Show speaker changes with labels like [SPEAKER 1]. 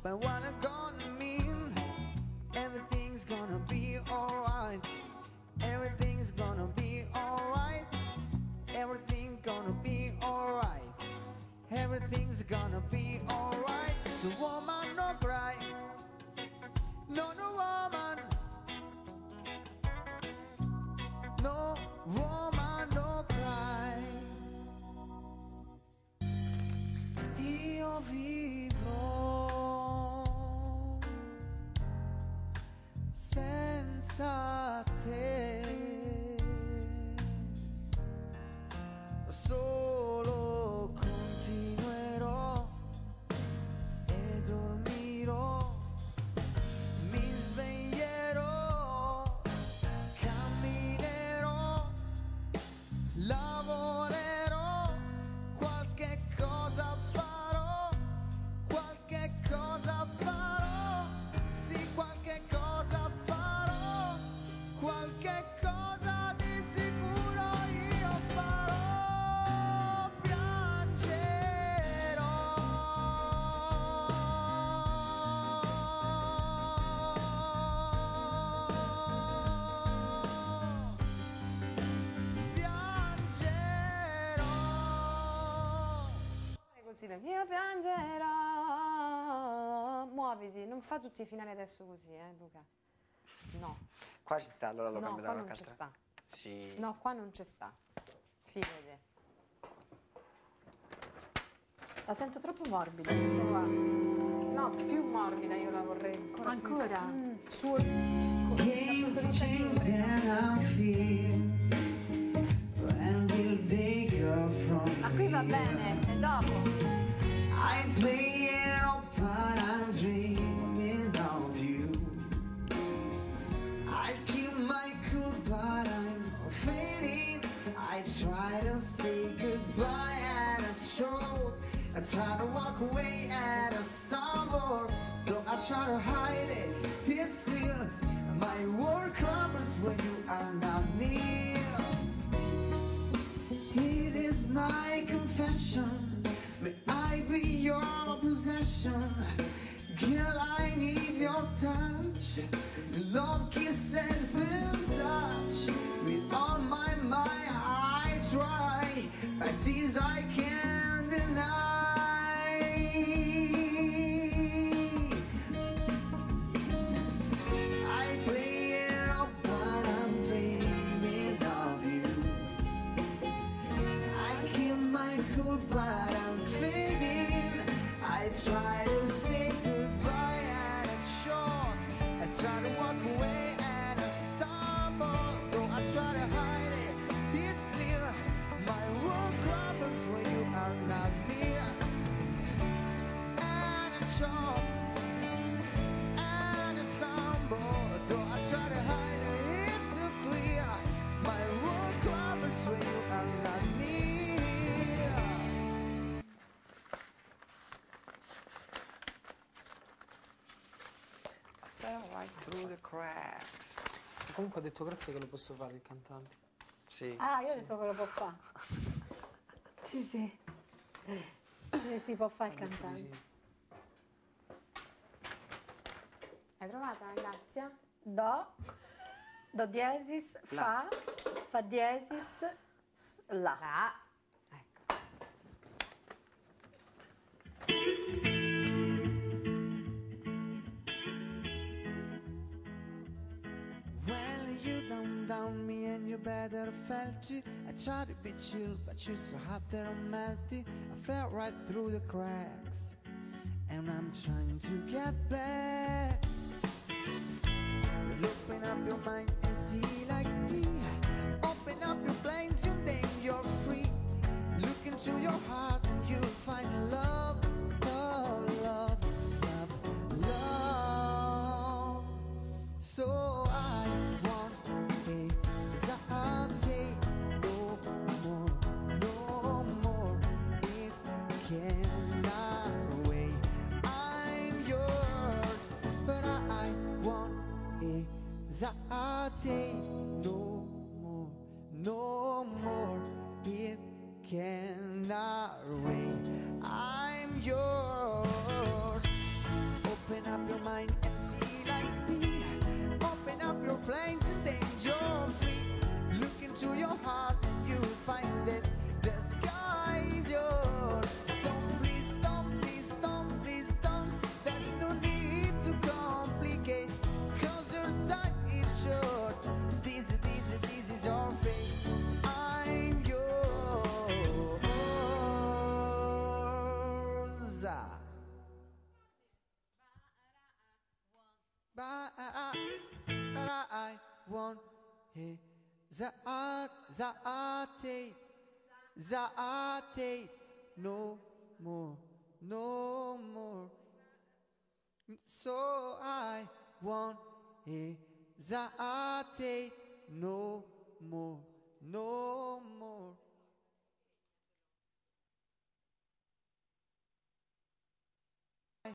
[SPEAKER 1] but what I'm gonna mean, everything's gonna be alright. Everything's gonna be alright. Everything's gonna be alright. Everything's gonna be alright. So woman, no cry. No, no woman. No woman, no cry. Io vivrò senza te, solo continuerò e dormirò, mi sveglierò, camminerò, lavorerò, qualche cosa farò, qualche cosa farò, sì, qualche cosa farò, qualche cosa di sicuro io farò, piangerò. Piangerò.
[SPEAKER 2] Consiglio, io piangerò. Muoviti, non fa tutti i finali adesso così, Luca. No.
[SPEAKER 3] Qua ci sta, allora lo
[SPEAKER 2] No,
[SPEAKER 3] cambio
[SPEAKER 2] qua
[SPEAKER 3] da
[SPEAKER 2] non
[SPEAKER 3] qualche
[SPEAKER 2] ci
[SPEAKER 3] altra.
[SPEAKER 2] sta.
[SPEAKER 3] Sì.
[SPEAKER 2] No, qua non ci sta. Si vede.
[SPEAKER 4] La sento troppo morbida. Qua.
[SPEAKER 2] No, più morbida io la vorrei.
[SPEAKER 4] Ancora?
[SPEAKER 2] Su.
[SPEAKER 1] Games, change and I feel when will they go from
[SPEAKER 4] Ma qui va bene, è dopo.
[SPEAKER 1] I play it all, but I'm dreaming of you. I keep my cool, but I'm fading. I try to say goodbye and I choke. I try to walk away and I stumble. Though I try to hide it, it's clear. My world crumbles when you are not near. It is my confession. May I be your possession? Girl, I need your touch. Love, kisses and such. With all my mind I try, but this I can't deny. I play it up, but I'm dreaming of you. I keep my cool, but I'm fading. I try to say goodbye and I choke. I try to walk away and I stumble. Though I try to hide it, it's clear. My world crumbles when you are not near. And I choke and I stumble. Though I try to hide it, it's so clear. My world crumbles when you are not near.
[SPEAKER 3] Fell right through the cracks.
[SPEAKER 5] Comunque ha detto grazie che lo posso fare il cantante.
[SPEAKER 3] Sì.
[SPEAKER 4] Ah, io ho detto che lo può fare. Sì, sì. Sì, si può fare il
[SPEAKER 5] Ha detto di
[SPEAKER 4] cantante.
[SPEAKER 5] sì.
[SPEAKER 2] Hai trovata, Grazia?
[SPEAKER 4] Do diesis, fa diesis, la.
[SPEAKER 2] Ah, ecco.
[SPEAKER 1] Well, you down me and you better felt it. I try to be chill, but you're so hot that I'm melty. I fell right through the cracks, and I'm trying to get back. Open up your mind and see like me. Open up your brains, you think you're free. Look into your heart and you'll find love, love, love, love, love. So I want anxiety, no more, no more. It cannot wait. I'm yours, but I want anxiety, no more, no more. It cannot wait. I'm yours. but I won't hesitate no more, no more. So I won't hesitate no more, no more.